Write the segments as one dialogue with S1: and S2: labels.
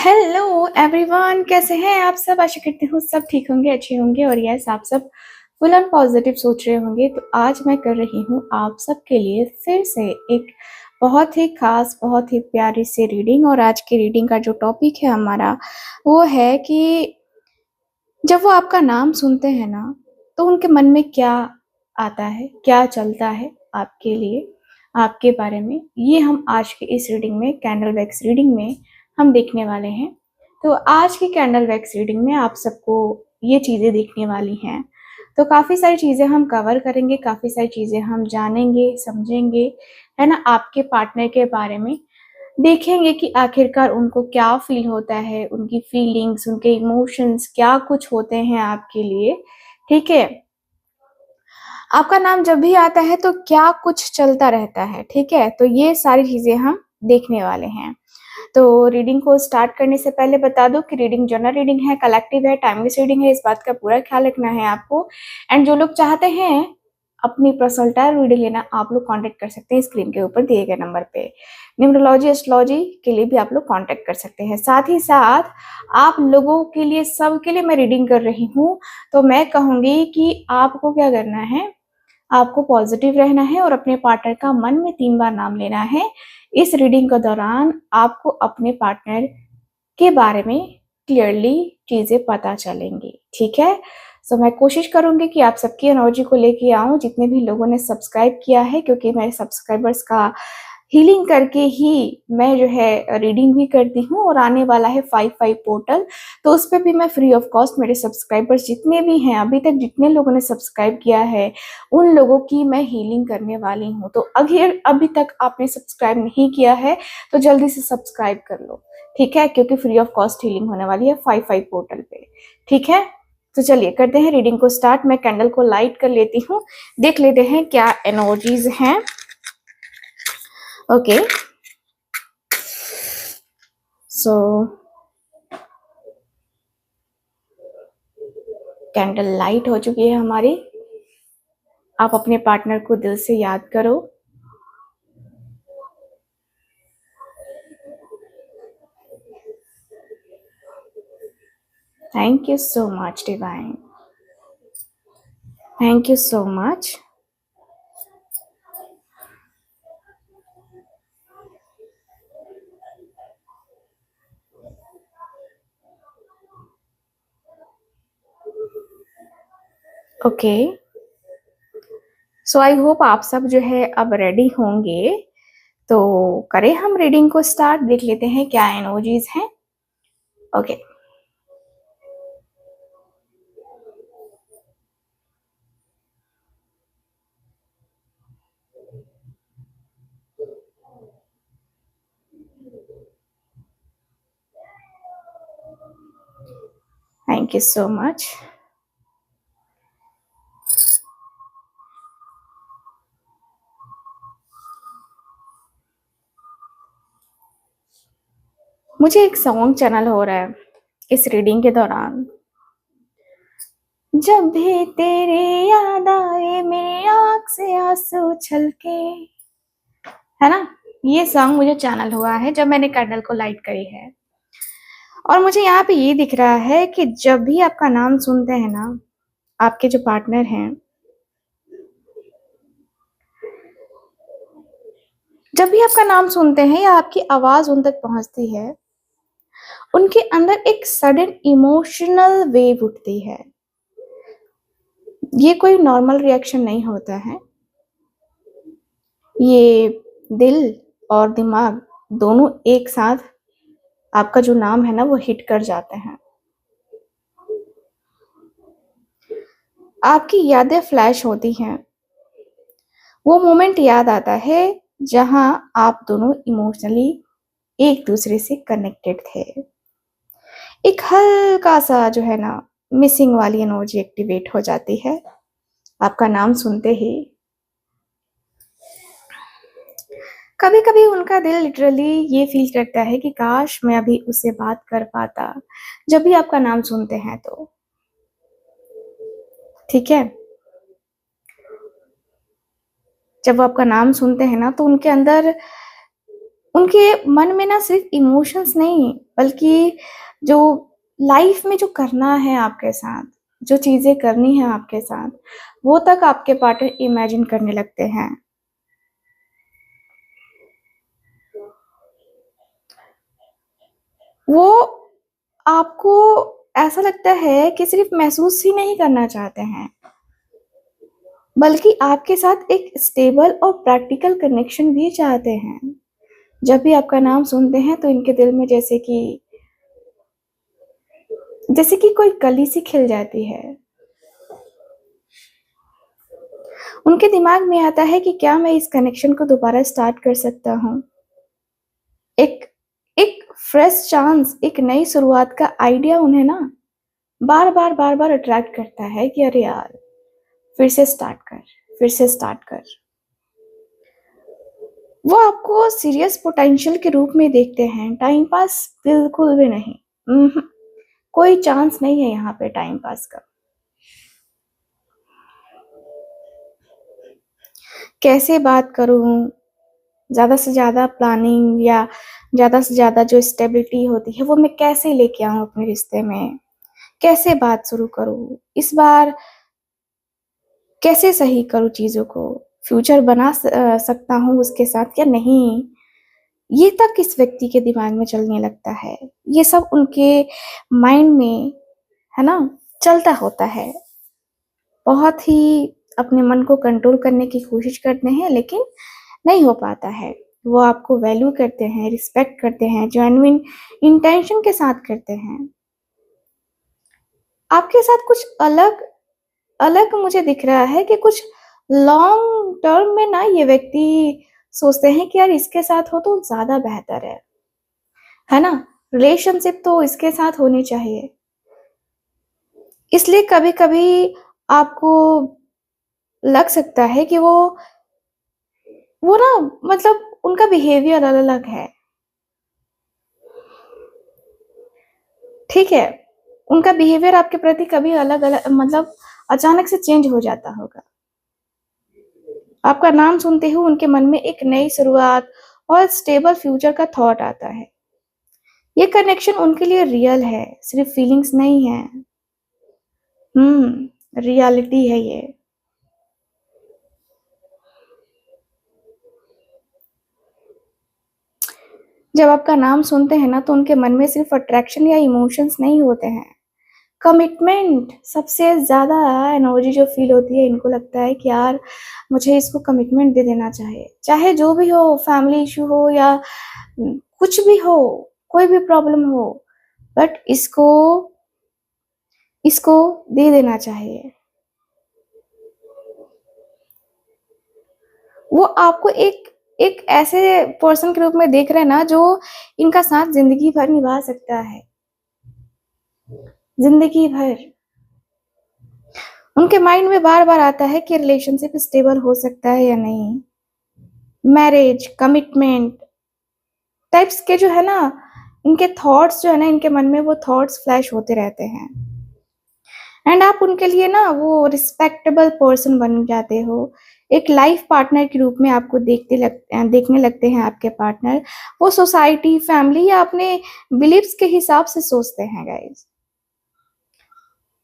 S1: Hello everyone, कैसे हैं आप सब। आशा करती हूँ सब ठीक होंगे, अच्छे होंगे और यस आप सब फुल ऑन पॉजिटिव सोच रहे होंगे। तो आज मैं कर रही हूँ आप सब के लिए फिर से एक बहुत ही खास, बहुत ही प्यारी सी रीडिंग। और आज की रीडिंग का जो टॉपिक है हमारा वो है कि जब वो आपका नाम सुनते हैं ना तो उनके मन में क्या आता है, क्या चलता है आपके लिए, आपके बारे में। ये हम आज की इस रीडिंग में, कैंडल वैक्स रीडिंग में हम देखने वाले हैं। तो आज की कैंडल वैक्स रीडिंग में आप सबको ये चीज़ें देखने वाली हैं। तो काफ़ी सारी चीज़ें हम कवर करेंगे, काफ़ी सारी चीज़ें हम जानेंगे, समझेंगे, है ना। आपके पार्टनर के बारे में देखेंगे कि आखिरकार उनको क्या फील होता है, उनकी फीलिंग्स, उनके इमोशंस क्या कुछ होते हैं आपके लिए। ठीक है, आपका नाम जब भी आता है तो क्या कुछ चलता रहता है। ठीक है, तो ये सारी चीजें हम देखने वाले हैं। तो रीडिंग को स्टार्ट करने से पहले बता दूं कि रीडिंग जनरल रीडिंग है, कलेक्टिव है, टाइमलेस रीडिंग है। इस बात का पूरा ख्याल रखना है आपको। एंड जो लोग चाहते हैं अपनी पर्सनल टाइम रीडिंग लेना, आप लोग कांटेक्ट कर सकते हैं स्क्रीन के ऊपर दिए गए नंबर पे। न्यूमरोलॉजी, एस्ट्रोलॉजी के लिए भी आप लोग कांटेक्ट कर सकते हैं। साथ ही साथ आप लोगों के लिए, सबके लिए मैं रीडिंग कर रही हूँ। तो मैं कहूंगी कि आपको क्या करना है, आपको पॉजिटिव रहना है और अपने पार्टनर का मन में 3 बार नाम लेना है। इस रीडिंग के दौरान आपको अपने पार्टनर के बारे में क्लियरली चीजें पता चलेंगी। ठीक है, सो मैं कोशिश करूंगी कि आप सबकी एनर्जी को लेके आऊं, जितने भी लोगों ने सब्सक्राइब किया है, क्योंकि मेरे सब्सक्राइबर्स का हीलिंग करके ही मैं जो है रीडिंग भी करती हूँ। और आने वाला है 5/5 पोर्टल, तो उस पर भी मैं फ्री ऑफ कॉस्ट मेरे सब्सक्राइबर्स जितने भी हैं, अभी तक जितने लोगों ने सब्सक्राइब किया है उन लोगों की मैं हीलिंग करने वाली हूँ। तो अगर अभी तक आपने सब्सक्राइब नहीं किया है तो जल्दी से सब्सक्राइब कर लो। ठीक है, क्योंकि फ्री ऑफ कॉस्ट हीलिंग होने वाली है 5/5 पोर्टल पे। ठीक है, तो चलिए करते हैं रीडिंग को स्टार्ट। मैं कैंडल को लाइट कर लेती हूँ, देख लेते हैं क्या एनर्जीज हैं। ओके, सो कैंडल लाइट हो चुकी है हमारी। आप अपने पार्टनर को दिल से याद करो। Thank you so much divine, thank you so much. Okay, so I hope आप सब जो है अब रेडी होंगे। तो करें हम रीडिंग को स्टार्ट, देख लेते हैं क्या एनर्जीज हैं। Okay, thank you so much. मुझे एक सॉन्ग चैनल हो रहा है इस रीडिंग के दौरान। जब भी तेरे याद आए मेरी आंख से आंसू छलके, है ना। ये सॉन्ग मुझे चैनल हुआ है जब मैंने कैंडल को लाइट करी है। और मुझे यहाँ पे ये दिख रहा है कि जब भी आपका नाम सुनते हैं ना आपके जो पार्टनर हैं, जब भी आपका नाम सुनते हैं या आपकी आवाज उन तक पहुंचती है, उनके अंदर एक सडन इमोशनल वेव उठती है। ये कोई नॉर्मल रिएक्शन नहीं होता है, ये दिल और दिमाग दोनों एक साथ आपका जो नाम है ना वो हिट कर जाते हैं। आपकी यादें फ्लैश होती हैं, वो मोमेंट याद आता है जहां आप दोनों इमोशनली एक दूसरे से कनेक्टेड थे। एक हल्का सा जो है ना मिसिंग वाली एनर्जी एक्टिवेट हो जाती है आपका नाम सुनते ही। कभी कभी उनका दिल लिटरली ये फील करता है कि काश मैं अभी उससे बात कर पाता, जब भी आपका नाम सुनते हैं तो। ठीक है, जब वो आपका नाम सुनते हैं ना तो उनके अंदर उनके मन में ना सिर्फ इमोशंस नहीं, बल्कि जो लाइफ में जो करना है आपके साथ, जो चीजें करनी है आपके साथ, वो तक आपके पार्टनर इमेजिन करने लगते हैं। वो आपको ऐसा लगता है कि सिर्फ महसूस ही नहीं करना चाहते हैं, बल्कि आपके साथ एक स्टेबल और प्रैक्टिकल कनेक्शन भी चाहते हैं। जब भी आपका नाम सुनते हैं तो इनके दिल में जैसे कि कोई कली सी खिल जाती है। उनके दिमाग में आता है कि क्या मैं इस कनेक्शन को दोबारा स्टार्ट कर सकता हूँ। एक एक फ्रेश चांस, एक नई शुरुआत का आइडिया उन्हें ना बार बार अट्रैक्ट करता है कि अरे यार, फिर से स्टार्ट कर, फिर से स्टार्ट कर। वो आपको सीरियस पोटेंशियल के रूप में देखते हैं, टाइम पास बिल्कुल भी नहीं। कोई चांस नहीं है यहाँ पे टाइम पास का। कैसे बात करूँ, ज़्यादा से ज़्यादा प्लानिंग या ज़्यादा से ज़्यादा जो स्टेबिलिटी होती है वो मैं कैसे लेके आऊँ अपने रिश्ते में, कैसे बात शुरू करूँ, इस बार कैसे सही करूँ चीज़ों को, फ्यूचर बना सकता हूँ उसके साथ या नहीं, ये तक इस व्यक्ति के दिमाग में चलने लगता है। ये सब उनके माइंड में, है ना, चलता होता है। बहुत ही अपने मन को कंट्रोल करने की कोशिश करते हैं, लेकिन नहीं हो पाता है। वो आपको वैल्यू करते हैं, रिस्पेक्ट करते हैं, जेन्युइन इंटेंशन के साथ करते हैं। आपके साथ कुछ अलग अलग मुझे दिख रहा है कि कुछ लॉन्ग टर्म में ना ये व्यक्ति सोचते हैं कि यार इसके साथ हो तो ज़्यादा बेहतर है ना? रिलेशनशिप तो इसके साथ होनी चाहिए। इसलिए कभी-कभी आपको लग सकता है कि वो ना, मतलब उनका बिहेवियर अलग-अलग है। ठीक है? उनका बिहेवियर आपके प्रति कभी अलग-अलग, मतलब अचानक से चेंज हो जाता होगा। आपका नाम सुनते ही उनके मन में एक नई शुरुआत और स्टेबल फ्यूचर का थॉट आता है। ये कनेक्शन उनके लिए रियल है, सिर्फ फीलिंग्स नहीं है। रियलिटी है ये। जब आपका नाम सुनते हैं ना तो उनके मन में सिर्फ अट्रैक्शन या इमोशंस नहीं होते हैं, कमिटमेंट सबसे ज़्यादा एनर्जी जो फील होती है, इनको लगता है कि यार मुझे इसको कमिटमेंट दे देना चाहिए, चाहे जो भी हो, फैमिली इशू हो या कुछ भी हो, कोई भी प्रॉब्लम हो, बट इसको इसको दे देना चाहिए। वो आपको एक एक ऐसे पर्सन के रूप में देख रहे हैं ना जो इनका साथ जिंदगी भर निभा सकता है, जिंदगी भर। उनके माइंड में बार-बार आता है कि रिलेशनशिप स्टेबल हो सकता है या नहीं। मैरिज, कमिटमेंट टाइप्स के जो है ना, इनके थॉट्स जो है ना, इनके मन में वो थॉट्स फ्लैश होते रहते हैं। एंड आप उनके लिए ना वो रिस्पेक्टेबल पर्सन बन जाते हो। एक लाइफ पार्टनर के रूप में आपको देखने लगते हैं आपके पार्टनर। वो सोसाइटी, फैमिली या अपने बिलीव्स के हिसाब से सोचते हैं गाइस।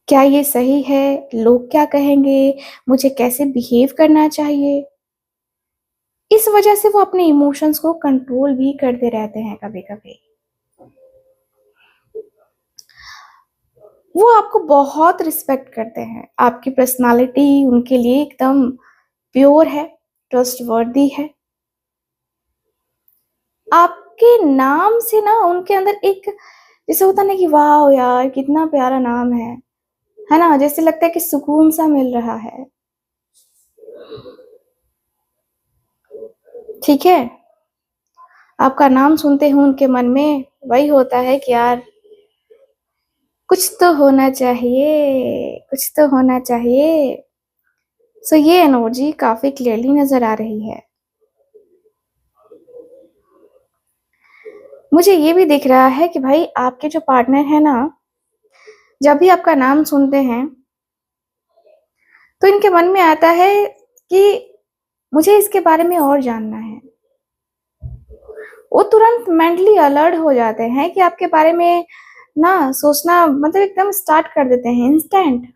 S1: क्या ये सही है? लोग क्या कहेंगे? मुझे कैसे बिहेव करना चाहिए? इस वजह से वो अपने इमोशंस को कंट्रोल भी करते रहते हैं कभी-कभी। वो आपको बहुत रिस्पेक्ट करते हैं। आपकी पर्सनालिटी उनके लिए एकदम प्योर है, ट्रस्टवर्दी है। आपके नाम से ना उनके अंदर एक, जैसे होता है ना कि वाओ यार कितना प्यारा नाम है ना? जैसे लगता है कि सुकून सा मिल रहा है। ठीक है? आपका नाम सुनते ही उनके मन में वही होता है कि यार कुछ तो होना चाहिए, कुछ तो होना चाहिए। सो ये एनर्जी काफ़ी क्लियरली नज़र आ रही है। मुझे ये भी दिख रहा है कि भाई आपके जो पार्टनर है ना, जब भी आपका नाम सुनते हैं, तो इनके मन में आता है कि मुझे इसके बारे में और जानना है। वो तुरंत मेंटली अलर्ट हो जाते हैं कि आपके बारे में ना सोचना, मतलब एकदम स्टार्ट कर देते हैं इंस्टेंट।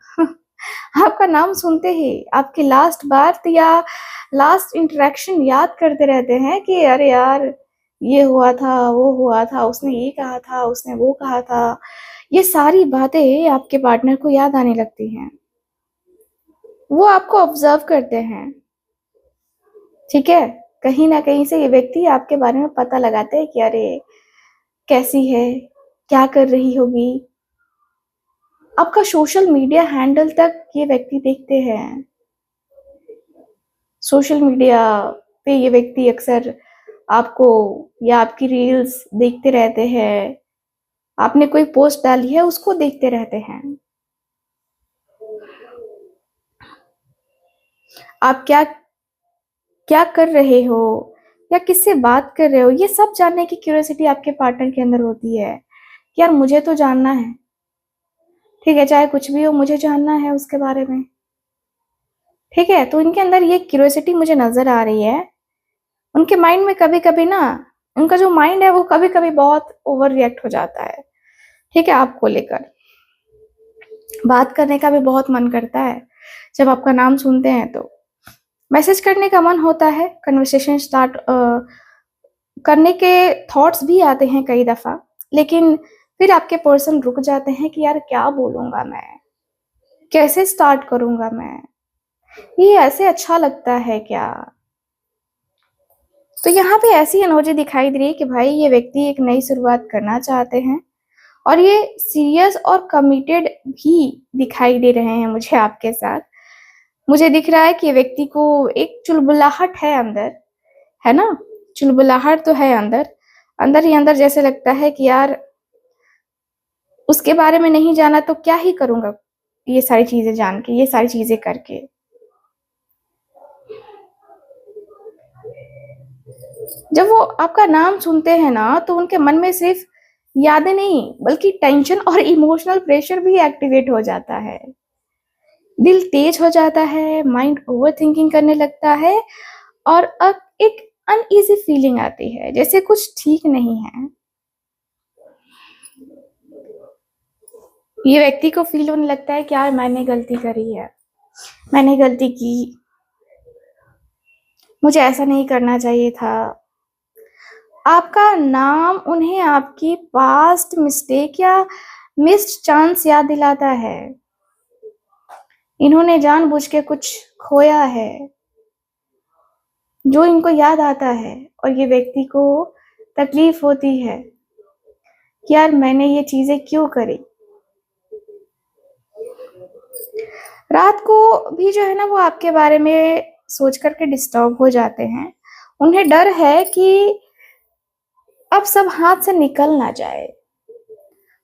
S1: आपका नाम सुनते ही आपकी लास्ट बात या लास्ट इंटरेक्शन याद करते रहते हैं कि अरे यार, ये हुआ था, वो हुआ था, उसने ये कहा था, उसने वो कहा था। ये सारी बातें आपके पार्टनर को याद आने लगती हैं। वो आपको ऑब्जर्व करते हैं, ठीक है। कहीं ना कहीं से ये व्यक्ति आपके बारे में पता लगाते हैं कि अरे कैसी है, क्या कर रही होगी। आपका सोशल मीडिया हैंडल तक ये व्यक्ति देखते हैं। सोशल मीडिया पे ये व्यक्ति अक्सर आपको या आपकी रील्स देखते रहते हैं। आपने कोई पोस्ट डाली है उसको देखते रहते हैं। आप क्या क्या कर रहे हो या किससे बात कर रहे हो, ये सब जानने की क्यूरियोसिटी आपके पार्टनर के अंदर होती है कि यार मुझे तो जानना है, ठीक है, चाहे कुछ भी हो, मुझे जानना है उसके बारे में, ठीक है। तो इनके अंदर ये क्यूरियोसिटी मुझे नजर आ रही है। उनके माइंड में कभी कभी ना, उनका जो माइंड है वो कभी कभी बहुत ओवर रिएक्ट हो जाता है, ठीक है। आपको लेकर बात करने का भी बहुत मन करता है। जब आपका नाम सुनते हैं तो मैसेज करने का मन होता है, कन्वर्सेशन स्टार्ट करने के थॉट्स भी आते हैं कई दफा। लेकिन फिर आपके पर्सन रुक जाते हैं कि यार क्या बोलूंगा मैं, कैसे स्टार्ट करूंगा मैं, ये ऐसे अच्छा लगता है क्या। तो यहाँ पे ऐसी एनर्जी दिखाई दे रही है कि भाई ये व्यक्ति एक नई शुरुआत करना चाहते हैं और ये सीरियस और कमिटेड भी दिखाई दे रहे हैं मुझे आपके साथ। मुझे दिख रहा है कि व्यक्ति को एक चुलबुलाहट है अंदर, है ना। चुलबुलाहट तो है अंदर, अंदर ही अंदर जैसे लगता है कि यार उसके बारे में नहीं जाना तो क्या ही करूंगा, ये सारी चीजें जान के, ये सारी चीजें करके। जब वो आपका नाम सुनते हैं ना तो उनके मन में सिर्फ यादें नहीं बल्कि टेंशन और इमोशनल प्रेशर भी एक्टिवेट हो जाता है। दिल तेज हो जाता है, माइंड ओवर थिंकिंग करने लगता है और अब एक अनईजी फीलिंग आती है जैसे कुछ ठीक नहीं है। ये व्यक्ति को फील होने लगता है कि यार मैंने गलती करी है, मैंने गलती की, मुझे ऐसा नहीं करना चाहिए था। आपका नाम उन्हें आपकी पास्ट मिस्टेक या मिस्ड चांस याद दिलाता है। इन्होंने जानबूझ के कुछ खोया है जो इनको याद आता है और ये व्यक्ति को तकलीफ होती है कि यार मैंने ये चीजें क्यों करी। रात को भी जो है ना वो आपके बारे में सोच करके डिस्टर्ब हो जाते हैं। उन्हें डर है कि अब सब हाथ से निकल ना जाए।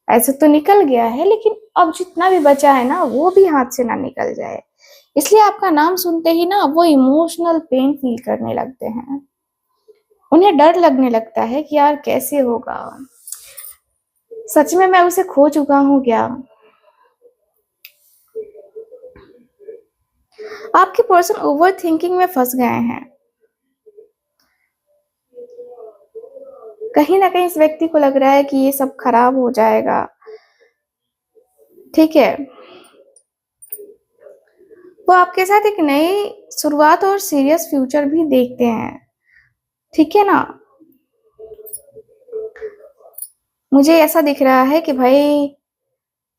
S1: ऐसे तो निकल गया है लेकिन अब जितना भी बचा है ना वो भी हाथ से ना निकल जाए। इसलिए आपका नाम सुनते ही ना वो इमोशनल पेन फील करने लगते हैं। उन्हें डर लगने लगता है कि यार कैसे होगा, सच में मैं उसे खो चुका हूँ क्या। आपके पर्सन ओवर थिंकिंग में फंस गए हैं। कहीं ना कहीं इस व्यक्ति को लग रहा है कि ये सब खराब हो जाएगा, ठीक है। वो आपके साथ एक नई शुरुआत और सीरियस फ्यूचर भी देखते हैं, ठीक है ना। मुझे ऐसा दिख रहा है कि भाई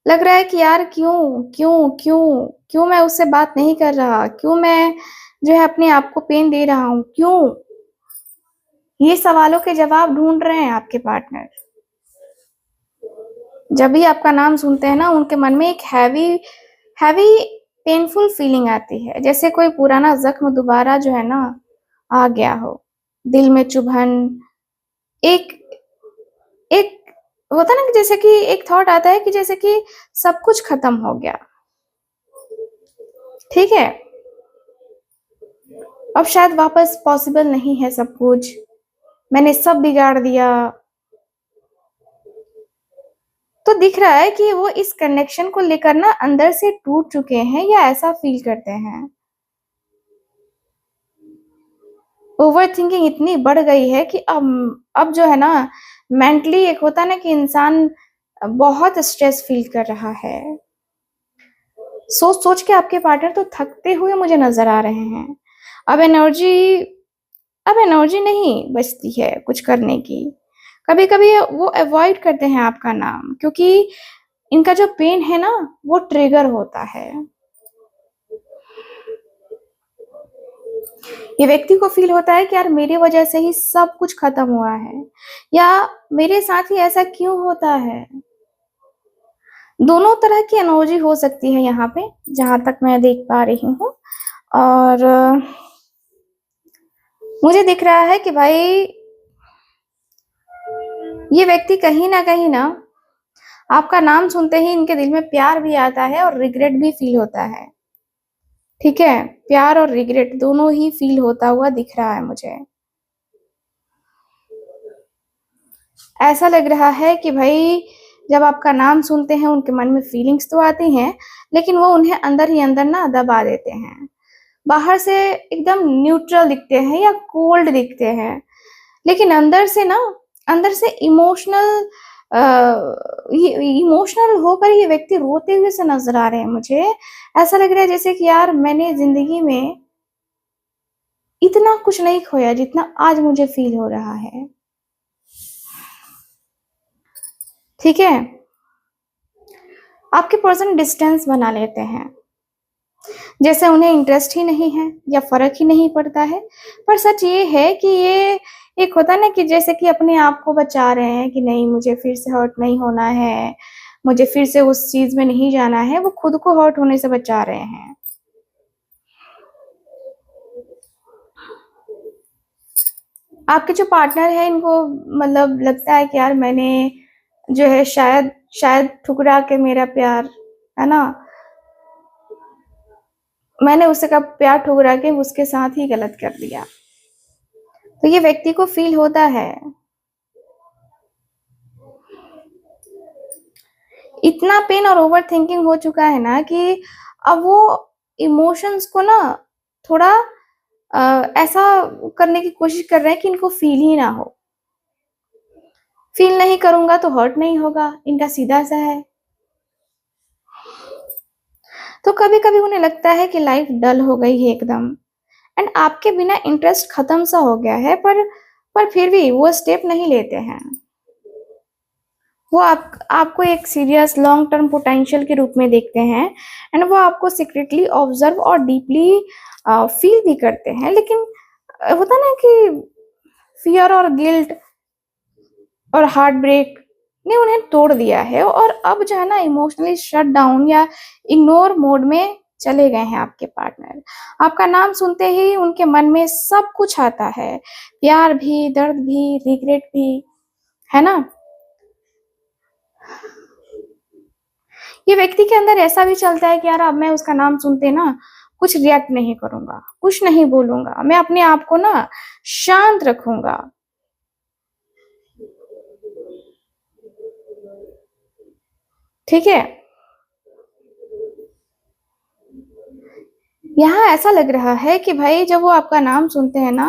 S1: लग रहा है कि यार क्यों क्यों क्यों क्यों मैं उससे बात नहीं कर रहा, क्यों मैं जो है अपने आप को पेन दे रहा हूँ, क्यों। ये सवालों के जवाब ढूंढ रहे हैं आपके पार्टनर। जब भी आपका नाम सुनते हैं ना उनके मन में एक हैवी हैवी पेनफुल फीलिंग आती है जैसे कोई पुराना जख्म दोबारा जो है ना आ गया हो। दिल में चुभन, एक एक होता ना कि जैसे कि एक थॉट आता है कि जैसे कि सब कुछ खत्म हो गया, ठीक है, अब शायद वापस पॉसिबल नहीं है सब कुछ, मैंने सब बिगाड़ दिया। तो दिख रहा है कि वो इस कनेक्शन को लेकर ना अंदर से टूट चुके हैं या ऐसा फील करते हैं। ओवरथिंकिंग इतनी बढ़ गई है कि अब जो है ना, मेंटली एक होता है ना कि इंसान बहुत स्ट्रेस फील कर रहा है। सोच सोच के आपके पार्टनर तो थकते हुए मुझे नजर आ रहे हैं। अब एनर्जी अब एनर्जी नहीं बचती है कुछ करने की। कभी कभी वो अवॉइड करते हैं आपका नाम, क्योंकि इनका जो पेन है ना, वो ट्रिगर होता है। ये व्यक्ति को फील होता है कि यार मेरी वजह से ही सब कुछ खत्म हुआ है, या मेरे साथ ही ऐसा क्यों होता है। दोनों तरह की एनर्जी हो सकती है यहाँ पे, जहां तक मैं देख पा रही हूँ। और मुझे दिख रहा है कि भाई ये व्यक्ति कहीं ना आपका नाम सुनते ही इनके दिल में प्यार भी आता है और रिग्रेट भी फील होता है। ठीक है, प्यार और रिग्रेट दोनों ही फील होता हुआ दिख रहा है मुझे। ऐसा लग रहा है कि भाई जब आपका नाम सुनते हैं उनके मन में फीलिंग्स तो आती हैं, लेकिन वो उन्हें अंदर ही अंदर ना दबा देते हैं। बाहर से एकदम न्यूट्रल दिखते हैं या कोल्ड दिखते हैं, लेकिन अंदर से इमोशनल होकर ये व्यक्ति रोते हुए से नजर आ रहे हैं मुझे। ऐसा लग रहा है जैसे कि यार मैंने जिंदगी में इतना कुछ नहीं खोया जितना आज मुझे फील हो रहा है। ठीक है, आपके पर्सन डिस्टेंस बना लेते हैं, जैसे उन्हें इंटरेस्ट ही नहीं है या फर्क ही नहीं पड़ता है। पर सच ये है कि ये एक होता ना कि जैसे कि अपने आप को बचा रहे हैं कि नहीं, मुझे फिर से हर्ट नहीं होना है, मुझे फिर से उस चीज में नहीं जाना है। वो खुद को हर्ट होने से बचा रहे हैं। आपके जो पार्टनर है इनको मतलब लगता है कि यार मैंने जो है शायद शायद ठुकरा के मेरा प्यार, है ना, मैंने उसका प्यार ठुकरा के उसके साथ ही गलत कर दिया। तो ये व्यक्ति को फील होता है। इतना पेन और ओवर थिंकिंग हो चुका है ना कि अब वो इमोशंस को ना थोड़ा ऐसा करने की कोशिश कर रहे हैं कि इनको फील ही ना हो। फील नहीं करूंगा तो हर्ट नहीं होगा, इनका सीधा सा है। तो कभी कभी उन्हें लगता है कि लाइफ डल हो गई है एकदम, एंड आपके बिना इंटरेस्ट खत्म सा हो गया है। पर फिर भी वो स्टेप नहीं लेते हैं। वो आपको एक सीरियस लॉन्ग टर्म पोटेंशियल के रूप में देखते हैं, एंड वो आपको सीक्रेटली ऑब्जर्व और डीपली फील भी करते हैं। लेकिन होता ना कि फियर और गिल्ट और हार्ट ब्रेक ने उन्हें तोड़ दिया है, और अब जो है ना इमोशनली शट डाउन या इग्नोर मोड में चले गए हैं आपके पार्टनर। आपका नाम सुनते ही उनके मन में सब कुछ आता है, प्यार भी, दर्द भी, रिग्रेट भी, है ना। ये व्यक्ति के अंदर ऐसा भी चलता है कि यार अब मैं उसका नाम सुनते ना कुछ रिएक्ट नहीं करूंगा, कुछ नहीं बोलूंगा, मैं अपने आप को ना शांत रखूंगा। ठीक है, यहाँ ऐसा लग रहा है कि भाई जब वो आपका नाम सुनते हैं ना,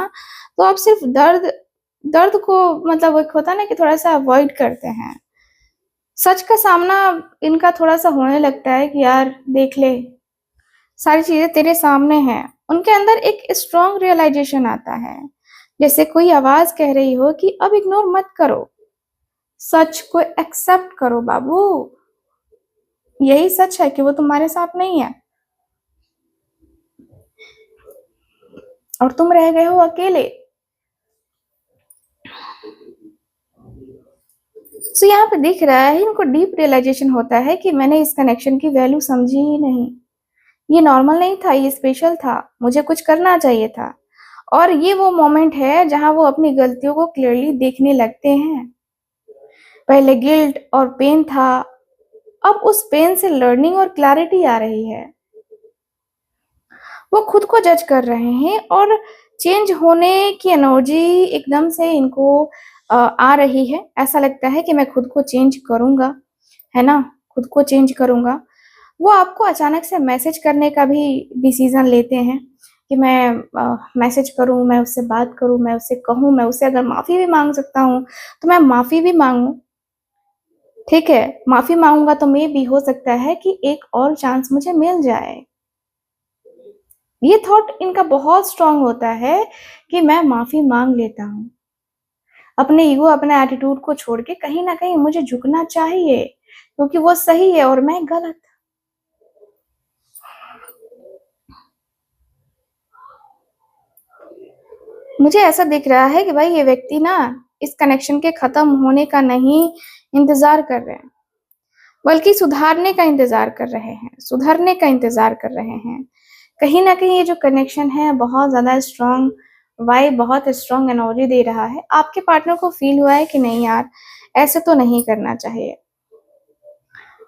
S1: तो आप सिर्फ दर्द दर्द को मतलब एक होता है ना कि थोड़ा सा अवॉइड करते हैं। सच का सामना इनका थोड़ा सा होने लगता है कि यार देख ले, सारी चीजें तेरे सामने हैं। उनके अंदर एक स्ट्रॉन्ग रियलाइजेशन आता है, जैसे कोई आवाज कह रही हो कि अब इग्नोर मत करो, सच को एक्सेप्ट करो बाबू। यही सच है कि वो तुम्हारे साथ नहीं है और तुम रह गए हो अकेले। सो यहाँ पे दिख रहा है इनको डीप रियलाइजेशन होता है कि मैंने इस कनेक्शन की वैल्यू समझी ही नहीं। ये नॉर्मल नहीं था, ये स्पेशल था, मुझे कुछ करना चाहिए था। और ये वो मोमेंट है जहां वो अपनी गलतियों को क्लियरली देखने लगते हैं। पहले गिल्ट और पेन था, अब उस पेन से लर्निंग और क्लैरिटी आ रही है। वो खुद को जज कर रहे हैं, और चेंज होने की एनर्जी एकदम से इनको आ रही है। ऐसा लगता है कि मैं खुद को चेंज करूंगा, है ना, खुद को चेंज करूंगा। वो आपको अचानक से मैसेज करने का भी डिसीजन लेते हैं कि मैं मैसेज करूँ, मैं उससे बात करूँ, मैं उससे कहूँ, मैं उससे अगर माफ़ी भी माँग सकता हूँ, तो मैं माफ़ी भी माँगूँ, ठीक है? माफ़ी माँगूँगा तो मेबी हो सकता है कि एक और चांस मुझे मिल जाए। ये थॉट इनका बहुत स्ट्रॉन्ग होता है कि मैं माफ़ी माँग लेता हूँ। अपने ईगो, अपने एटीट्यूड को छोड़ के कहीं न कहीं मुझे झुकना चाहिए, क्योंकि वो सही है और मैं गलत। मुझे ऐसा दिख रहा है कि भाई ये व्यक्ति ना इस कनेक्शन के खत्म होने का नहीं इंतज़ार कर रहे हैं, बल्कि सुधारने का इंतज़ार कर रहे हैं, सुधरने का इंतज़ार कर रहे हैं। कहीं न कहीं ये जो कनेक्शन है बहुत ज़्यादा स्ट्रॉन्ग वाइब, बहुत स्ट्रॉन्ग एनर्जी दे रहा है। आपके पार्टनर को फ़ील हुआ है कि नहीं यार, ऐसे तो नहीं करना चाहिए,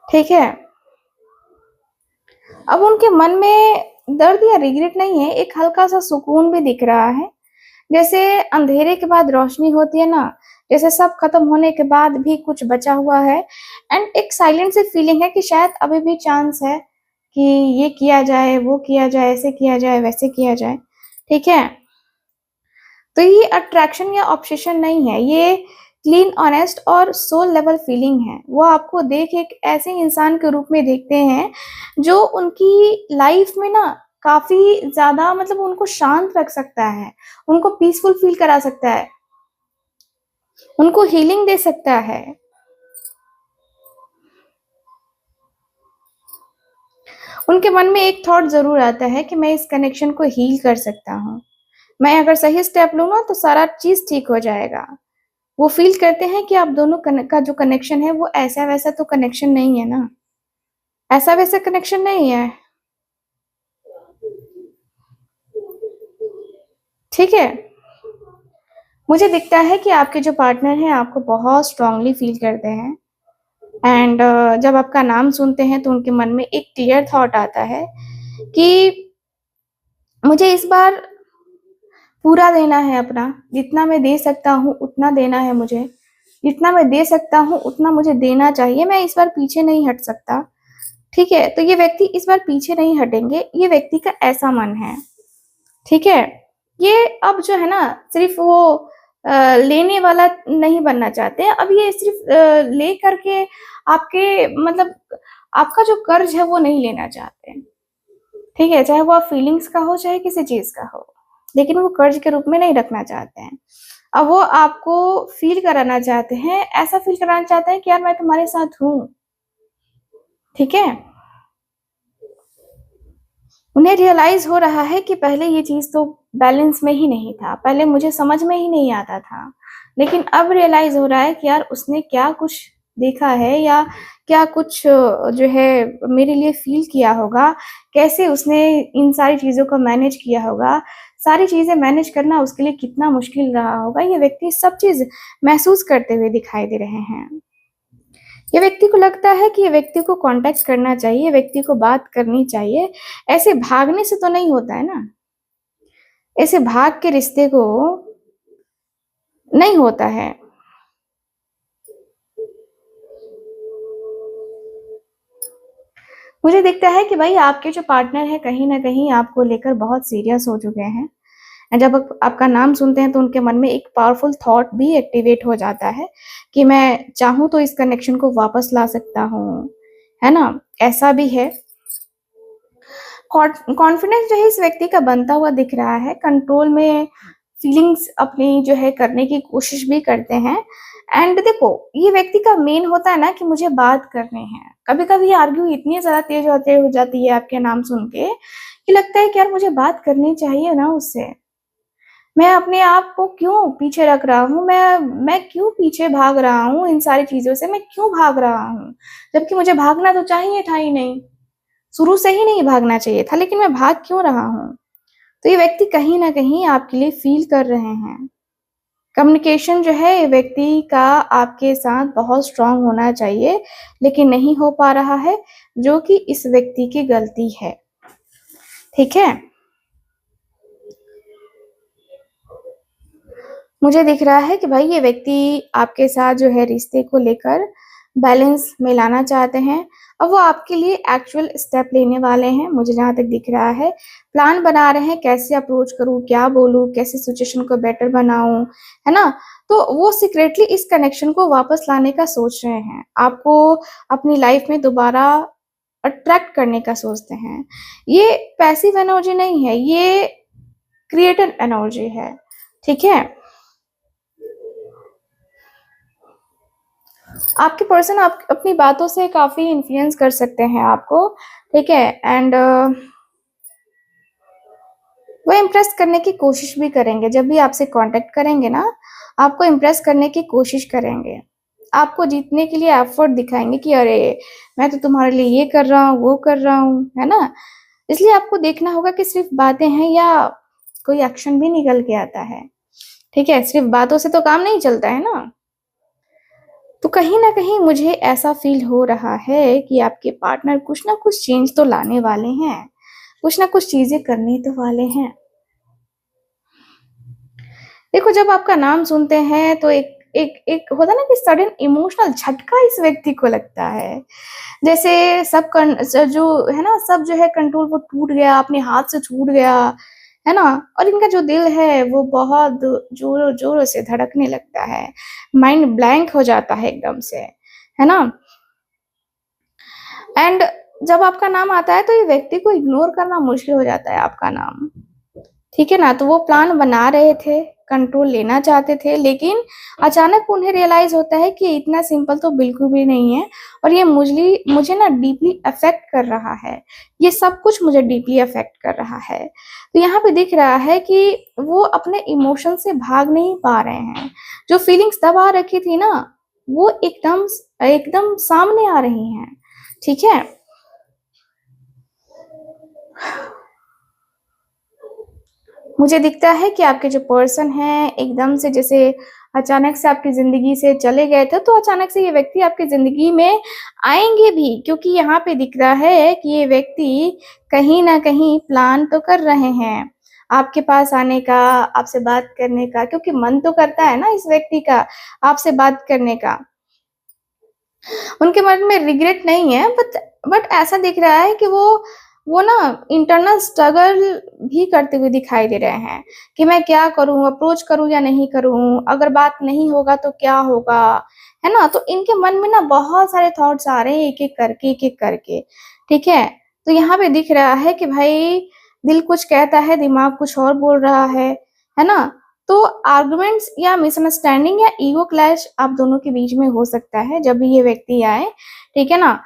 S1: ठीक है? अब उनके मन में दर्द या रिग्रेट नहीं है, एक हल्का-सा सुकून भी दिख रहा है। जैसे अंधेरे के बाद रोशनी होती है ना, जैसे सब खत्म होने के बाद भी कुछ बचा हुआ है एंड एक साइलेंट सी फीलिंग है कि शायद अभी भी चांस है कि ये किया जाए, वो किया जाए, ऐसे किया जाए, वैसे किया जाए, ठीक है? तो ये अट्रैक्शन या ऑब्सेशन नहीं है, ये क्लीन, ऑनेस्ट और सोल लेवल फीलिंग है। वो आपको देख एक ऐसे इंसान के रूप में देखते हैं, जो उनकी लाइफ में ना काफ़ी ज़्यादा मतलब उनको शांत रख सकता है, उनको पीसफुल फील करा सकता है, उनको हीलिंग दे सकता है। उनके मन में एक थॉट ज़रूर आता है कि मैं इस कनेक्शन को हील कर सकता हूँ। मैं अगर सही स्टेप लूँगा तो सारा चीज़ ठीक हो जाएगा। वो फ़ील करते हैं कि आप दोनों का जो कनेक्शन है वो ऐसा-वैसा तो कनेक्शन नहीं है ना, ऐसा-वैसा कनेक्शन नहीं है, ठीक है? मुझे दिखता है कि आपके जो पार्टनर हैं आपको बहुत स्ट्रॉन्गली फ़ील करते हैं एंड जब आपका नाम सुनते हैं तो उनके मन में एक क्लियर थॉट आता है कि मुझे इस बार पूरा देना है अपना, जितना मैं दे सकता हूँ उतना देना है मुझे, जितना मैं दे सकता हूँ उतना मुझे देना चाहिए, मैं इस बार पीछे नहीं हट सकता, ठीक है? तो ये व्यक्ति इस बार पीछे नहीं हटेंगे, ये व्यक्ति का ऐसा मन है, ठीक है? ये अब जो है ना सिर्फ़ वो लेने वाला नहीं बनना चाहते हैं, अब ये सिर्फ़ ले कर के आपके मतलब आपका जो कर्ज़ है वो नहीं लेना चाहते हैं, ठीक है? चाहे वो आप फीलिंग्स का हो, चाहे किसी चीज़ का हो, लेकिन वो कर्ज़ के रूप में नहीं रखना चाहते हैं। अब वो आपको फ़ील कराना चाहते हैं, ऐसा फ़ील कराना चाहते हैं कि यार मैं तुम्हारे साथ हूँ, ठीक है? उन्हें रियलाइज़ हो रहा है कि पहले ये चीज़ तो बैलेंस में ही नहीं था, पहले मुझे समझ में ही नहीं आता था। लेकिन अब रियलाइज़ हो रहा है कि यार उसने क्या कुछ देखा है या क्या कुछ जो है मेरे लिए फ़ील किया होगा, कैसे उसने इन सारी चीज़ों को मैनेज किया होगा, सारी चीज़ें मैनेज करना उसके लिए कितना मुश्किल रहा होगा, ये व्यक्ति सब चीज़ महसूस करते हुए दिखाई दे रहे हैं। ये व्यक्ति को लगता है कि ये व्यक्ति को कॉन्टैक्ट करना चाहिए, व्यक्ति को बात करनी चाहिए। ऐसे भागने से तो नहीं होता है ना, ऐसे भाग के रिश्ते को नहीं होता है। मुझे दिखता है कि भाई आपके जो पार्टनर हैं कहीं न कहीं आपको लेकर बहुत सीरियस हो चुके हैं। जब आपका नाम सुनते हैं तो उनके मन में एक पावरफुल थॉट भी एक्टिवेट हो जाता है कि मैं चाहूँ तो इस कनेक्शन को वापस ला सकता हूँ, है ना? ऐसा भी है। कॉन्फिडेंस जो है इस व्यक्ति का बनता हुआ दिख रहा है, कंट्रोल में फीलिंग्स अपनी जो है करने की कोशिश भी करते हैं एंड देखो, ये व्यक्ति का मेन होता है ना कि मुझे बात करनी है। कभी-कभी आर्ग्यू इतनी ज़्यादा तेज़ होते हो जाती है आपके नाम सुन के, कि लगता है कि यार मुझे बात करनी चाहिए ना उससे। मैं अपने आप को क्यों पीछे रख रहा हूँ? मैं क्यों पीछे भाग रहा हूँ इन सारी चीज़ों से, मैं क्यों भाग रहा हूँ? जबकि मुझे भागना तो चाहिए था ही नहीं। शुरू से ही नहीं भागना चाहिए था, लेकिन मैं भाग क्यों रहा हूँ? तो ये व्यक्ति कहीं न कहीं आपके लिए फ़ील कर रहे हैं। कम्युनिकेशन जो है ये व्यक्ति का आपके साथ बहुत स्ट्रॉन्ग होना चाहिए, लेकिन नहीं हो पा रहा है, जो कि इस व्यक्ति की गलती है। ठीक है? मुझे दिख रहा है कि भाई ये व्यक्ति आपके साथ जो है रिश्ते को लेकर बैलेंस में लाना चाहते हैं। अब वो आपके लिए एक्चुअल स्टेप लेने वाले हैं, मुझे जहाँ तक दिख रहा है। प्लान बना रहे हैं, कैसे अप्रोच करूँ, क्या बोलूँ, कैसे सिचुएशन को बेटर बनाऊँ, है ना? तो वो सीक्रेटली इस कनेक्शन को वापस लाने का सोच रहे हैं। आपको अपनी लाइफ में दोबारा अट्रैक्ट करने का सोचते हैं। ये पैसिव एनर्जी नहीं है, ये क्रिएटर एनर्जी है, ठीक है? आपके पर्सन आप अपनी बातों से काफी इन्फ्लुएंस कर सकते हैं आपको, ठीक है? एंड वो इम्प्रेस करने की कोशिश भी करेंगे। जब भी आपसे कांटेक्ट करेंगे ना, आपको इम्प्रेस करने की कोशिश करेंगे, आपको जीतने के लिए एफर्ट दिखाएंगे कि अरे मैं तो तुम्हारे लिए ये कर रहा हूँ, वो कर रहा हूँ, है ना? इसलिए आपको देखना होगा कि सिर्फ बातें हैं या कोई एक्शन भी निकल के आता है, ठीक है? सिर्फ बातों से तो काम नहीं चलता है ना। तो कहीं ना कहीं मुझे ऐसा फील हो रहा है कि आपके पार्टनर कुछ ना कुछ चेंज तो लाने वाले हैं, कुछ ना कुछ चीजें करने तो वाले हैं। देखो, जब आपका नाम सुनते हैं तो एक एक एक होता है ना कि सडन इमोशनल झटका इस व्यक्ति को लगता है। जैसे जो है ना, सब जो है कंट्रोल वो टूट गया, अपने हाथ से छूट गया, है ना? और इनका जो दिल है वो बहुत जोरों जोरों से धड़कने लगता है, माइंड ब्लैंक हो जाता है एकदम से, है ना? एंड जब आपका नाम आता है तो ये व्यक्ति को इग्नोर करना मुश्किल हो जाता है आपका नाम, ठीक है ना? तो वो प्लान बना रहे थे, कंट्रोल लेना चाहते थे, लेकिन अचानक उन्हें रियलाइज होता है कि इतना सिंपल तो बिल्कुल भी नहीं है, और ये मुझे ना डीपली अफेक्ट कर रहा है। ये सब कुछ मुझे डीपली अफेक्ट कर रहा है। तो यहाँ पे दिख रहा है कि वो अपने इमोशन से भाग नहीं पा रहे हैं। जो फीलिंग्स दबा रखी थी ना, वो एकदम एकदम सामने आ रही हैं, ठीक है? मुझे दिखता है कि आपके जो पर्सन हैं एकदम से जैसे अचानक से आपकी ज़िंदगी से चले गए थे, तो अचानक से ये व्यक्ति आपकी ज़िंदगी में आएँगे भी, क्योंकि यहाँ पे दिख रहा है कि ये व्यक्ति कहीं न कहीं प्लान तो कर रहे हैं, आपके पास आने का, आपसे बात करने का, क्योंकि मन तो करता है ना इस व्यक्ति का आपसे बात करने का। उनके मन में रिग्रेट नहीं है, बट ऐसा दिख रहा है कि वो ना इंटरनल स्ट्रगल भी करते हुए दिखाई दे रहे हैं कि मैं क्या करूं, अप्रोच करूं या नहीं करूं, अगर बात नहीं होगा तो क्या होगा, है ना? तो इनके मन में ना बहुत सारे थॉट्स आ रहे हैं, एक एक करके, ठीक है? तो यहाँ पे दिख रहा है कि भाई दिल कुछ कहता है, दिमाग कुछ और बोल रहा है ना? तो आर्गुमेंट्स या मिसअंडरस्टैंडिंग या ईगो क्लैश आप दोनों के बीच में हो सकता है जब भी ये व्यक्ति आए, ठीक है ना?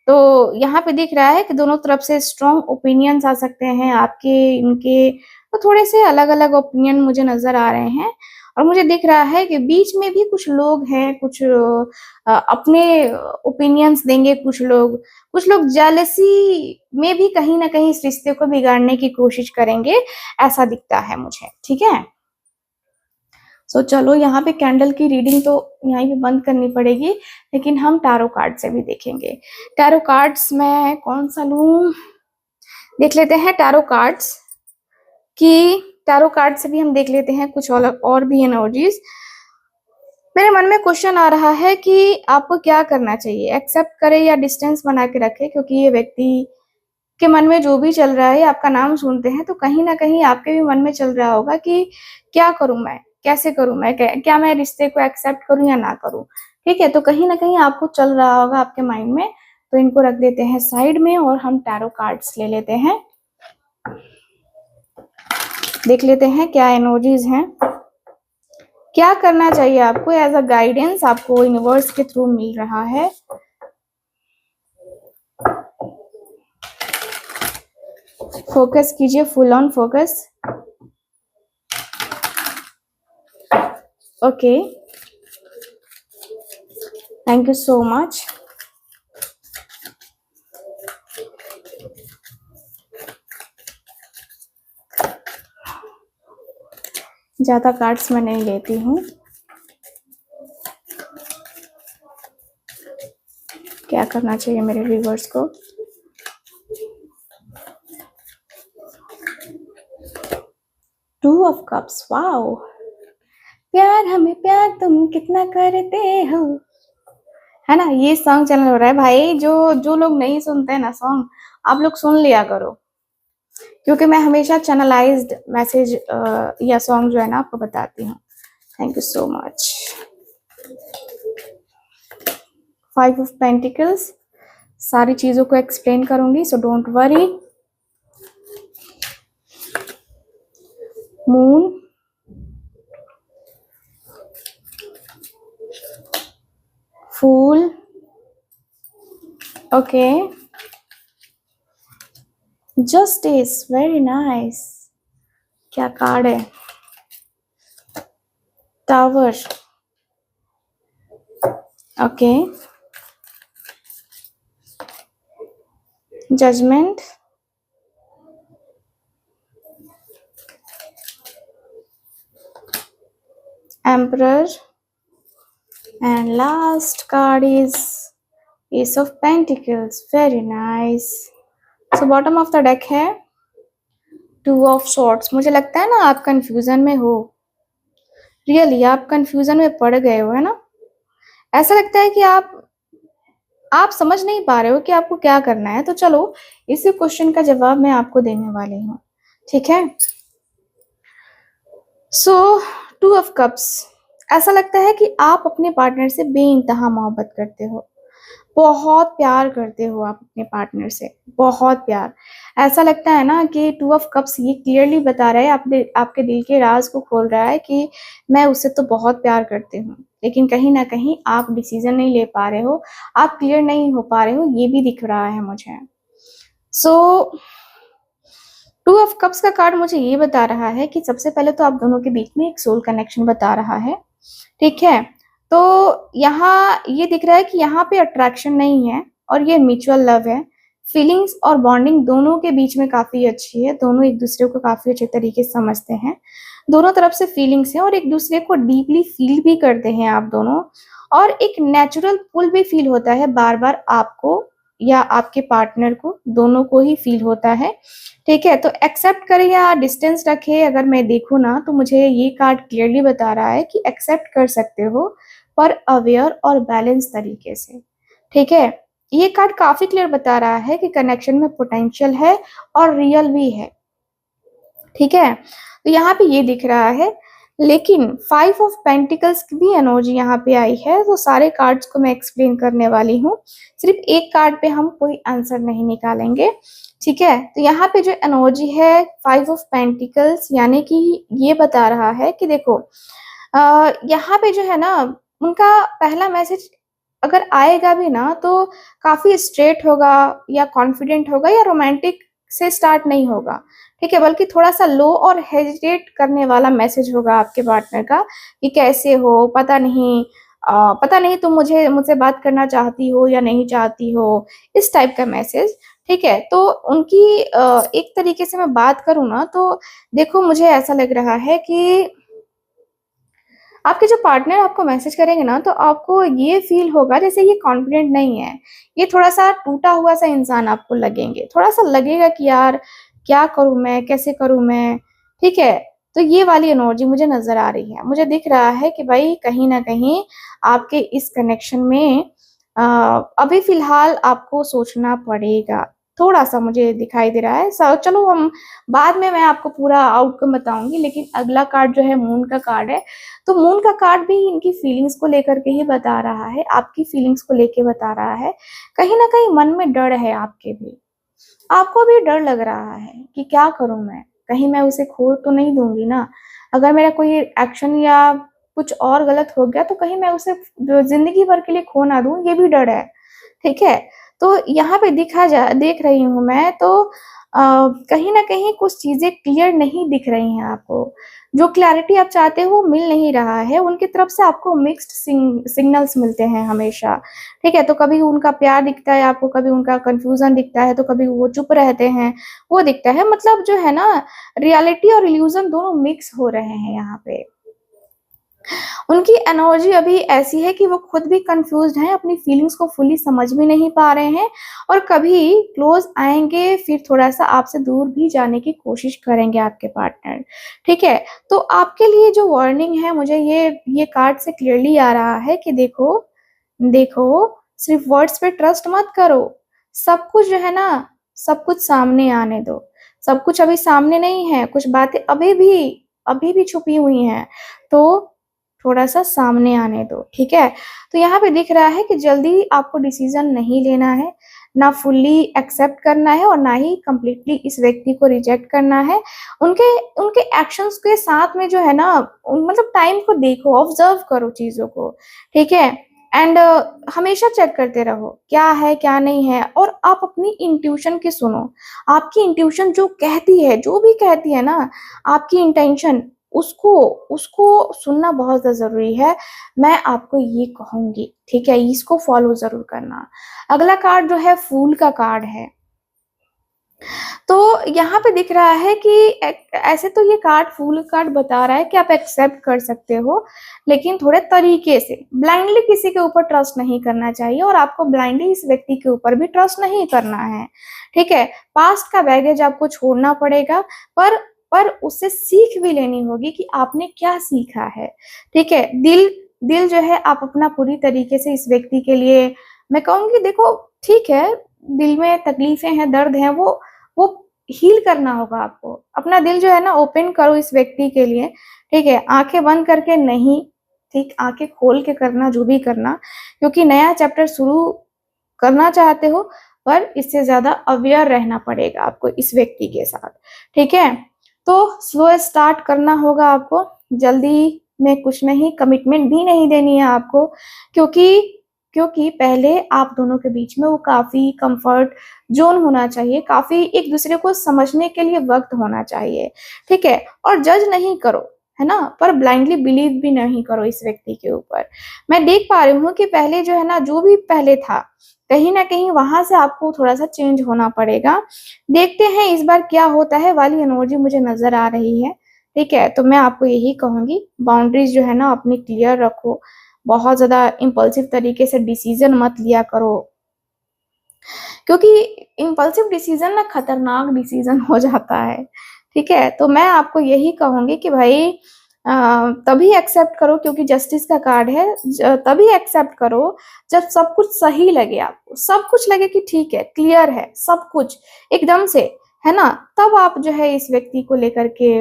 S1: तो यहाँ पे दिख रहा है कि दोनों तरफ से स्ट्रॉन्ग ओपिनियंस आ सकते हैं आपके, इनके। तो थोड़े से अलग-अलग ओपिनियन मुझे नज़र आ रहे हैं, और मुझे दिख रहा है कि बीच में भी कुछ लोग हैं, कुछ अपने ओपिनियंस देंगे कुछ लोग जेलसी में भी कहीं न कहीं इस रिश्ते को बिगाड़ने की कोशिश करेंगे, ऐसा दिखता है मुझे, ठीक है? सो चलो, यहाँ पे कैंडल की रीडिंग तो यहीं पे बंद करनी पड़ेगी, लेकिन हम टैरो कार्ड से भी देखेंगे। टैरो कार्ड्स मैं कौन सा लूं? देख लेते हैं टैरो कार्ड्स कि टैरो कार्ड से भी हम देख लेते हैं कुछ और भी एनर्जीज। मेरे मन में क्वेश्चन आ रहा है कि आपको क्या करना चाहिए, एक्सेप्ट करें या डिस्टेंस बना के रखें? क्योंकि ये व्यक्ति के मन में जो भी चल रहा है, आपका नाम सुनते हैं तो कहीं ना कहीं आपके भी मन में चल रहा होगा कि क्या करूं मैं, कैसे करूं मैं, क्या मैं रिश्ते को एक्सेप्ट करूं या ना करूं, ठीक है? तो कहीं ना कहीं आपको चल रहा होगा आपके माइंड में। तो इनको रख देते हैं साइड में और हम टैरो कार्ड्स ले लेते हैं, देख लेते हैं क्या एनर्जीज हैं, क्या करना चाहिए आपको एज अ गाइडेंस, आपको यूनिवर्स के थ्रू मिल रहा है। फोकस कीजिए, full on focus. Okay, thank you so much. ज्यादा कार्ड्स मैं नहीं लेती हूँ। क्या करना चाहिए मेरे व्यूअर्स को? Two of cups, wow. प्यार हमें प्यार तुम कितना करते हो, है ना। ये सॉन्ग चैनल हो रहा है भाई, जो जो लोग नहीं सुनते हैं ना सॉन्ग, आप लोग सुन लिया करो, क्योंकि मैं हमेशा चैनलाइज्ड मैसेज या सॉन्ग जो है ना आपको बताती हूँ। Thank you so much. 5 of pentacles, सारी चीजों को एक्सप्लेन करूंगी, so don't worry. Moon, fool, okay, justice, very nice. क्या कार्ड है? Tower, okay, judgement, emperor, and last card is Ace of Pentacles, very nice। so bottom of the deck है 2 of Swords। मुझे लगता है ना आप confusion में हो, रियली आप कंफ्यूजन में पड़ गए हो, है ना। ऐसा लगता है कि आप समझ नहीं पा रहे हो कि आपको क्या करना है। तो चलो इसी क्वेश्चन का जवाब मैं आपको देने वाली हूँ, ठीक है। सो 2 of Cups, ऐसा लगता है कि आप अपने पार्टनर से बेइंतहा मोहब्बत करते हो, बहुत प्यार करते हो आप अपने पार्टनर से, बहुत प्यार। ऐसा लगता है ना कि 2 of Cups ये क्लियरली बता रहा है, आपके दिल के राज को खोल रहा है कि मैं उससे तो बहुत प्यार करती हूँ, लेकिन कहीं ना कहीं आप डिसीजन नहीं ले पा रहे हो, आप क्लियर नहीं हो पा रहे हो, ये भी दिख रहा है मुझे। सो 2 of Cups का कार्ड मुझे ये बता रहा है कि सबसे पहले तो आप दोनों के बीच में एक सोल कनेक्शन बता रहा है, ठीक है। तो यहाँ ये दिख रहा है कि यहाँ पे अट्रैक्शन नहीं है और ये म्यूचुअल लव है। फीलिंग्स और बॉन्डिंग दोनों के बीच में काफी अच्छी है, दोनों एक दूसरे को काफी अच्छे तरीके से समझते हैं, दोनों तरफ से फीलिंग्स है और एक दूसरे को डीपली फील भी करते हैं आप दोनों, और एक नेचुरल पुल भी फील होता है बार बार आपको या आपके पार्टनर को, दोनों को ही फील होता है, ठीक है। तो एक्सेप्ट करे या डिस्टेंस रखे, अगर मैं देखूँ ना तो मुझे ये कार्ड क्लियरली बता रहा है कि एक्सेप्ट कर सकते हो पर अवेयर और बैलेंस तरीके से, ठीक है। ये कार्ड काफी क्लियर बता रहा है कि कनेक्शन में पोटेंशियल है और रियल भी है, ठीक है। तो यहाँ पे ये दिख रहा है, लेकिन 5 of Pentacles की भी एनर्जी यहाँ पे आई है, तो सारे कार्ड्स को मैं एक्सप्लेन करने वाली हूँ, सिर्फ एक कार्ड पे हम कोई आंसर नहीं निकालेंगे, ठीक है। तो यहाँ पे जो एनर्जी है 5 of Pentacles, यानी कि ये बता रहा है कि देखो यहाँ पे जो है ना उनका पहला मैसेज अगर आएगा भी ना तो काफी स्ट्रेट होगा या कॉन्फिडेंट होगा या रोमांटिक से स्टार्ट नहीं होगा, ठीक है, बल्कि थोड़ा सा लो और हेजिटेट करने वाला मैसेज होगा आपके पार्टनर का कि कैसे हो, पता नहीं तुम मुझसे बात करना चाहती हो या नहीं चाहती हो, इस टाइप का मैसेज, ठीक है। तो उनकी एक तरीके से मैं बात करूं ना तो देखो मुझे ऐसा लग रहा है कि आपके जो पार्टनर आपको मैसेज करेंगे ना तो आपको ये फील होगा जैसे ये कॉन्फिडेंट नहीं है, ये थोड़ा सा टूटा हुआ सा इंसान आपको लगेंगे, थोड़ा सा लगेगा कि यार क्या करूं मैं, कैसे करूं मैं, ठीक है। तो ये वाली एनर्जी मुझे नजर आ रही है, मुझे दिख रहा है कि भाई कहीं ना कहीं आपके इस कनेक्शन में अभी फिलहाल आपको सोचना पड़ेगा, थोड़ा सा मुझे दिखाई दे रहा है। चलो हम बाद में मैं आपको पूरा आउटकम बताऊंगी, लेकिन अगला कार्ड जो है मून का कार्ड है, तो मून का कार्ड भी इनकी फीलिंग्स को लेकर के ही बता रहा है, आपकी फीलिंग्स को लेके बता रहा है। कहीं ना कहीं मन में डर है आपके भी, आपको भी डर लग रहा है कि क्या करूं मैं, कहीं मैं उसे खो तो नहीं दूंगी ना, अगर मेरा कोई एक्शन या कुछ और गलत हो गया तो कहीं मैं उसे जिंदगी भर के लिए खो ना दूं, ये भी डर है, ठीक है। तो यहाँ पे देख रही हूँ मैं तो कहीं ना कहीं कुछ चीजें क्लियर नहीं दिख रही हैं आपको, जो क्लैरिटी आप चाहते हो मिल नहीं रहा है, उनकी तरफ से आपको मिक्स्ड सिग्नल्स मिलते हैं हमेशा, ठीक है। तो कभी उनका प्यार दिखता है आपको, कभी उनका कंफ्यूजन दिखता है, तो कभी वो चुप रहते हैं, वो दिखता है, मतलब जो है ना रियलिटी और इल्यूजन दोनों मिक्स हो रहे हैं यहाँ पे। उनकी एनर्जी अभी ऐसी है कि वो खुद भी कंफ्यूज्ड हैं, अपनी फीलिंग्स को फुली समझ भी नहीं पा रहे हैं, और कभी क्लोज आएंगे फिर थोड़ा सा आपसे दूर भी जाने की कोशिश करेंगे आपके पार्टनर, ठीक है। तो आपके लिए जो वार्निंग है, मुझे ये कार्ड से क्लियरली आ रहा है कि देखो देखो, सिर्फ वर्ड्स पे ट्रस्ट मत करो। सब कुछ जो है ना, सब कुछ सामने आने दो। सब कुछ अभी सामने नहीं है, कुछ बातें अभी भी छुपी हुई हैं। तो थोड़ा सा सामने आने दो, ठीक है। तो यहाँ पे दिख रहा है कि जल्दी आपको डिसीजन नहीं लेना है, ना फुल्ली एक्सेप्ट करना है और ना ही कंप्लीटली इस व्यक्ति को रिजेक्ट करना है। उनके उनके एक्शंस के साथ में जो है ना, मतलब टाइम को देखो, ऑब्जर्व करो चीजों को, ठीक है। एंड हमेशा चेक करते रहो क्या है क्या नहीं है, और आप अपनी इंट्यूशन की सुनो। आपकी इंट्यूशन जो कहती है, जो भी कहती है ना, आपकी इंटेंशन, उसको उसको सुनना बहुत ज्यादा जरूरी है। मैं आपको ये कहूंगी, ठीक है, इसको फॉलो जरूर करना। अगला कार्ड जो है फूल का कार्ड है। तो यहाँ पे दिख रहा है कि ऐसे तो ये कार्ड, फूल कार्ड बता रहा है कि आप एक्सेप्ट कर सकते हो, लेकिन थोड़े तरीके से। ब्लाइंडली किसी के ऊपर ट्रस्ट नहीं करना चाहिए, और आपको ब्लाइंडली इस व्यक्ति के ऊपर भी ट्रस्ट नहीं करना है, ठीक है। पास्ट का बैगेज आपको छोड़ना पड़ेगा, पर उससे सीख भी लेनी होगी कि आपने क्या सीखा है, ठीक है। दिल दिल जो है, आप अपना पूरी तरीके से इस व्यक्ति के लिए, मैं कहूंगी, देखो, ठीक है, दिल में तकलीफें हैं, दर्द है, वो हील करना होगा आपको। अपना दिल जो है ना, ओपन करो इस व्यक्ति के लिए, ठीक है। आंखें बंद करके नहीं, ठीक, आंखें खोल के करना जो भी करना, क्योंकि नया चैप्टर शुरू करना चाहते हो, पर इससे ज्यादा अवेयर रहना पड़ेगा आपको इस व्यक्ति के साथ, ठीक है। तो स्लो स्टार्ट करना होगा आपको, जल्दी में कुछ नहीं, कमिटमेंट भी नहीं देनी है आपको, क्योंकि क्योंकि पहले आप दोनों के बीच में वो काफी कंफर्ट जोन होना चाहिए, काफी एक दूसरे को समझने के लिए वक्त होना चाहिए, ठीक है। और जज नहीं करो, है ना, पर ब्लाइंडली बिलीव भी नहीं करो इस व्यक्ति के ऊपर। मैं देख पा रही हूँ कि पहले जो है ना, जो भी पहले था, कहीं ना कहीं वहां से आपको थोड़ा सा चेंज होना पड़ेगा। देखते हैं इस बार क्या होता है, वाली एनर्जी मुझे नजर आ रही है, ठीक है। तो मैं आपको यही कहूंगी, बाउंड्रीज जो है ना अपनी क्लियर रखो। बहुत ज्यादा इम्पल्सिव तरीके से डिसीजन मत लिया करो, क्योंकि इम्पल्सिव डिसीजन ना खतरनाक डिसीजन हो जाता है, ठीक है। तो मैं आपको यही कहूंगी कि भाई तभी एक्सेप्ट करो, क्योंकि जस्टिस का कार्ड है। तभी एक्सेप्ट करो जब सब कुछ सही लगे, आपको सब कुछ लगे कि ठीक है, क्लियर है सब कुछ एकदम से, है ना। तब आप जो है इस व्यक्ति को लेकर के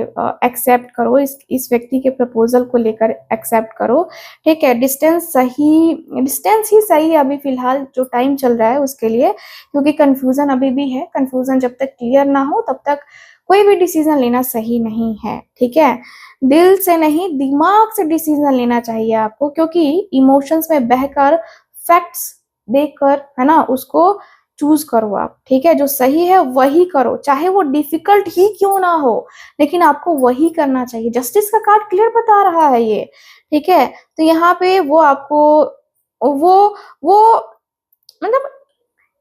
S1: एक्सेप्ट करो, इस व्यक्ति के प्रपोजल को लेकर एक्सेप्ट करो, ठीक है। डिस्टेंस ही सही है अभी फिलहाल, जो टाइम चल रहा है उसके लिए, क्योंकि कंफ्यूजन अभी भी है। कंफ्यूजन जब तक क्लियर ना हो तब तक कोई भी डिसीजन लेना सही नहीं है, ठीक है। दिल से नहीं, दिमाग से डिसीजन लेना चाहिए आपको, क्योंकि इमोशंस में बहकर, फैक्ट्स देखकर, है ना, उसको चूज करो आप, ठीक है। जो सही है वही करो, चाहे वो डिफिकल्ट ही क्यों ना हो, लेकिन आपको वही करना चाहिए। जस्टिस का कार्ड क्लियर बता रहा है ये, ठीक है। तो यहाँ पे वो आपको, वो मतलब,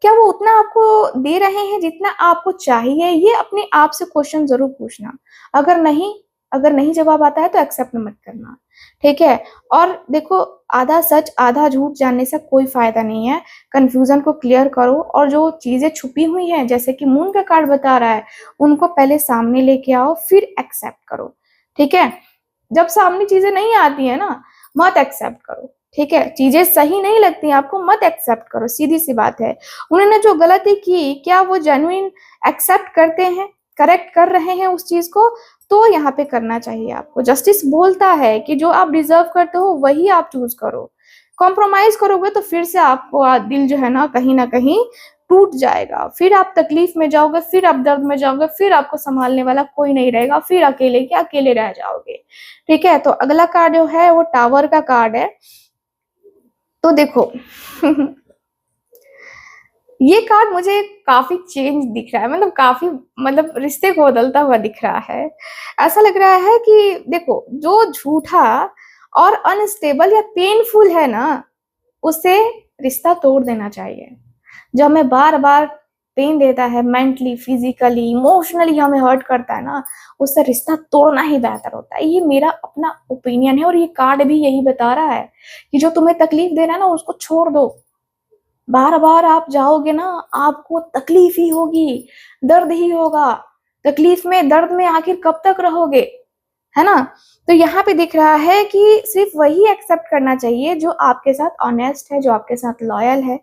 S1: क्या वो उतना आपको दे रहे हैं जितना आपको चाहिए, ये अपने आप से क्वेश्चन जरूर पूछना। अगर नहीं अगर नहीं जवाब आता है तो एक्सेप्ट मत करना, ठीक है। और देखो, आधा सच आधा झूठ जानने से कोई फायदा नहीं है। कंफ्यूजन को क्लियर करो, और जो चीजें छुपी हुई हैं, जैसे कि मून का कार्ड बता रहा है, उनको पहले सामने लेके आओ, फिर एक्सेप्ट करो, ठीक है। जब सामने चीजें नहीं आती है ना, मत एक्सेप्ट करो, ठीक है। चीजें सही नहीं लगती आपको, मत एक्सेप्ट करो, सीधी सी बात है। उन्होंने जो गलती की, क्या वो जेन्युइन एक्सेप्ट करते हैं, करेक्ट कर रहे हैं उस चीज को, तो यहाँ पे करना चाहिए आपको। जस्टिस बोलता है कि जो आप डिजर्व करते हो वही आप चूज करो। कॉम्प्रोमाइज करोगे तो फिर से आपको दिल जो है ना कहीं टूट जाएगा, फिर आप तकलीफ में जाओगे, फिर आप दर्द में जाओगे, फिर आपको संभालने वाला कोई नहीं रहेगा, फिर अकेले के अकेले रह जाओगे, ठीक है। तो अगला कार्ड जो है वो टावर का कार्ड है। तो देखो ये कार्ड मुझे काफी चेंज दिख रहा है, मतलब काफी, मतलब रिश्ते को बदलता हुआ दिख रहा है। ऐसा लग रहा है कि देखो, जो झूठा और अनस्टेबल या पेनफुल है ना, उसे रिश्ता तोड़ देना चाहिए। जो हमें बार बार पेन देता है, मेंटली, फिजिकली, इमोशनली हमें हर्ट करता है ना, उससे रिश्ता तोड़ना ही बेहतर होता है। ये मेरा अपना ओपिनियन है, और ये कार्ड भी यही बता रहा है कि जो तुम्हें तकलीफ दे रहा है ना, उसको छोड़ दो। बार बार आप जाओगे ना, आपको तकलीफ ही होगी, दर्द ही होगा। तकलीफ में, दर्द में आखिर कब तक रहोगे, है ना। तो यहाँ पे दिख रहा है कि सिर्फ वही एक्सेप्ट करना चाहिए जो आपके साथ ऑनेस्ट है, जो आपके साथ लॉयल है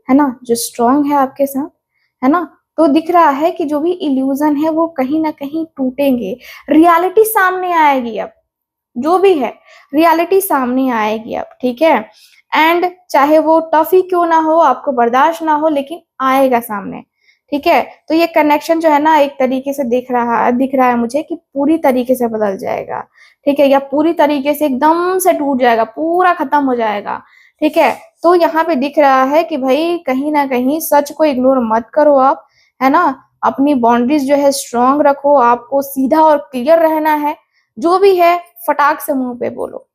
S1: ना, जो स्ट्रांग है आपके साथ, है ना। तो दिख रहा है कि जो भी इल्यूजन है वो कहीं ना कहीं टूटेंगे, रियलिटी सामने आएगी अब, जो भी है रियलिटी सामने आएगी अब, ठीक है। एंड चाहे वो टफी क्यों ना हो, आपको बर्दाश्त ना हो, लेकिन आएगा सामने, ठीक है। तो ये कनेक्शन जो है ना एक तरीके से दिख रहा है मुझे कि पूरी तरीके से बदल जाएगा, ठीक है, या पूरी तरीके से एकदम से टूट जाएगा, पूरा खत्म हो जाएगा, ठीक है। तो यहाँ पे दिख रहा है कि भाई कहीं ना कहीं सच को इग्नोर मत करो आप, है ना। अपनी बाउंड्रीज जो है स्ट्रांग रखो, आपको सीधा और क्लियर रहना है, जो भी है फटाक से मुंह पे बोलो,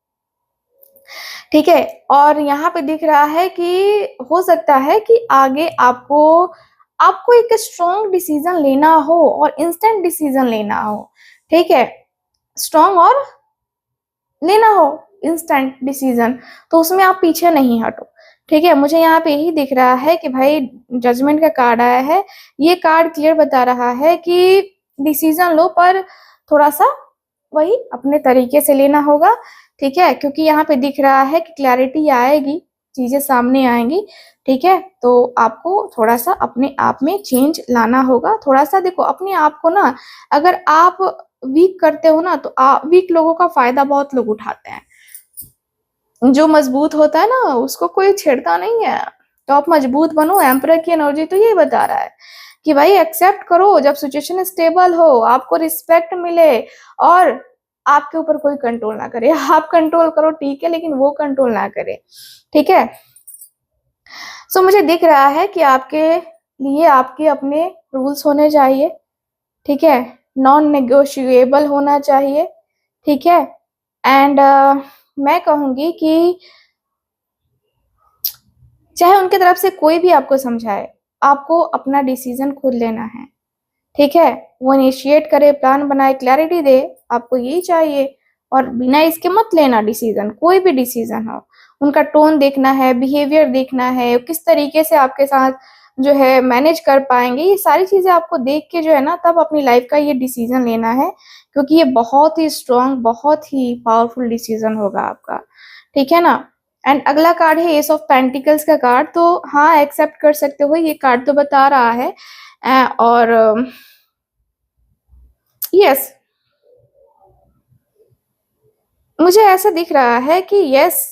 S1: ठीक है। और यहाँ पे दिख रहा है कि हो सकता है कि आगे आपको आपको एक स्ट्रॉन्ग डिसीजन लेना हो और इंस्टेंट डिसीजन लेना हो, ठीक है, स्ट्रॉन्ग और लेना हो इंस्टेंट डिसीजन, तो उसमें आप पीछे नहीं हटो, ठीक है। मुझे यहाँ पे यही दिख रहा है कि भाई जजमेंट का कार्ड आया है, ये कार्ड क्लियर बता रहा है कि डिसीजन लो, पर थोड़ा सा वही अपने तरीके से लेना होगा, ठीक है, क्योंकि यहाँ पे दिख रहा है कि क्लैरिटी आएगी, चीजें सामने आएंगी, ठीक है। तो आपको थोड़ा सा अपने आप में चेंज लाना होगा, थोड़ा सा देखो अपने आप को ना, अगर आप वीक करते हो ना तो वीक लोगों का फायदा बहुत लोग उठाते हैं, जो मजबूत होता है ना उसको कोई छेड़ता नहीं है। तो आप मजबूत बनो, एम्परर की एनर्जी तो ये बता रहा है कि भाई एक्सेप्ट करो, जब सिचुएशन स्टेबल हो, आपको रिस्पेक्ट मिले और आपके ऊपर कोई कंट्रोल ना करे, आप कंट्रोल करो ठीक है, लेकिन वो कंट्रोल ना करे, ठीक है। सो मुझे दिख रहा है कि आपके लिए आपके अपने रूल्स होने चाहिए, ठीक है, नॉन नेगोशिएबल होना चाहिए, ठीक है। एंड मैं कहूंगी कि चाहे उनकी तरफ से कोई भी आपको समझाए, आपको अपना डिसीजन खुद लेना है, ठीक है। वो इनिशिएट करे, प्लान बनाए, क्लैरिटी दे, आपको यही चाहिए, और बिना इसके मत लेना डिसीजन, कोई भी डिसीजन हो। उनका टोन देखना है, बिहेवियर देखना है, किस तरीके से आपके साथ जो है मैनेज कर पाएंगे, ये सारी चीजें आपको देख के जो है ना तब अपनी लाइफ का ये डिसीजन लेना है, क्योंकि ये बहुत ही स्ट्रांग, बहुत ही पावरफुल डिसीजन होगा आपका, ठीक है ना। एंड अगला कार्ड है एस ऑफ पेंटिकल्स का कार्ड, तो हाँ एक्सेप्ट कर सकते हो, ये कार्ड तो बता रहा है। और यस, मुझे ऐसा दिख रहा है कि यस,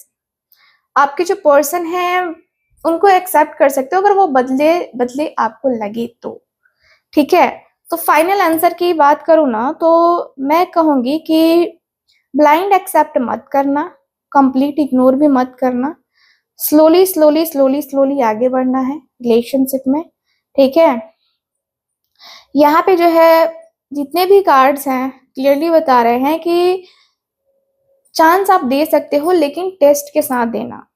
S1: आपके जो पर्सन है उनको एक्सेप्ट कर सकते हो, अगर वो बदले बदले आपको लगे तो, ठीक है। तो फाइनल आंसर की बात करूँ ना तो मैं कहूंगी कि ब्लाइंड एक्सेप्ट मत करना, कंप्लीट इग्नोर भी मत करना, स्लोली स्लोली स्लोली स्लोली आगे बढ़ना है रिलेशनशिप में, ठीक है। यहाँ पे जो है जितने भी कार्ड्स हैं क्लियरली बता रहे हैं कि चांस आप दे सकते हो, लेकिन टेस्ट के साथ देना,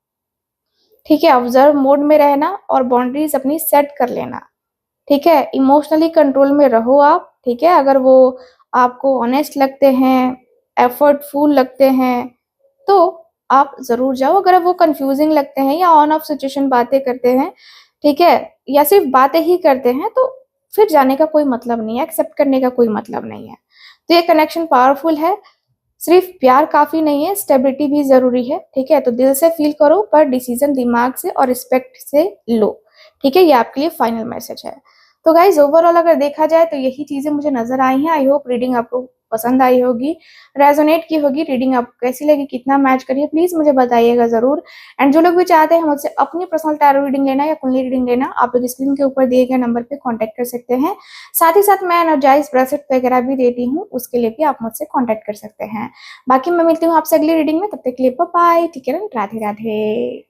S1: ठीक है। ऑब्जर्व मोड में रहना और बाउंड्रीज अपनी सेट कर लेना, ठीक है। इमोशनली कंट्रोल में रहो आप, ठीक है। अगर वो आपको ऑनेस्ट लगते हैं, एफर्टफुल लगते हैं, तो आप जरूर जाओ। अगर वो कंफ्यूजिंग लगते हैं या ऑन ऑफ सिचुएशन बातें करते हैं, ठीक है, या सिर्फ बातें ही करते हैं, तो फिर जाने का कोई मतलब नहीं है, एक्सेप्ट करने का कोई मतलब नहीं है। तो ये कनेक्शन पावरफुल है, सिर्फ प्यार काफी नहीं है, स्टेबिलिटी भी जरूरी है, ठीक है। तो दिल से फील करो, पर डिसीजन दिमाग से और रिस्पेक्ट से लो, ठीक है। ये आपके लिए फाइनल मैसेज है। तो गाइज ओवरऑल अगर देखा जाए तो यही चीजें मुझे नजर आई हैं। आई होप रीडिंग आपको पसंद आई होगी, रेजोनेट की होगी, रीडिंग आपको कैसी लगी, कितना मैच करिए, प्लीज मुझे बताइएगा जरूर। एंड जो लोग भी चाहते हैं मुझसे अपनी पर्सनल टैरो रीडिंग लेना या कुंडली रीडिंग लेना, आप लोग स्क्रीन के ऊपर दिए गए नंबर पे कांटेक्ट कर सकते हैं। साथ ही साथ मैं एनर्जाइज ब्रेसलेट वगैरह भी देती हूँ, उसके लिए भी आप मुझसे कॉन्टेक्ट कर सकते हैं। बाकी मैं मिलती हूँ आपसे अगली रीडिंग में, तब तक के लिए बाय, ठीक है ना, राधे राधे।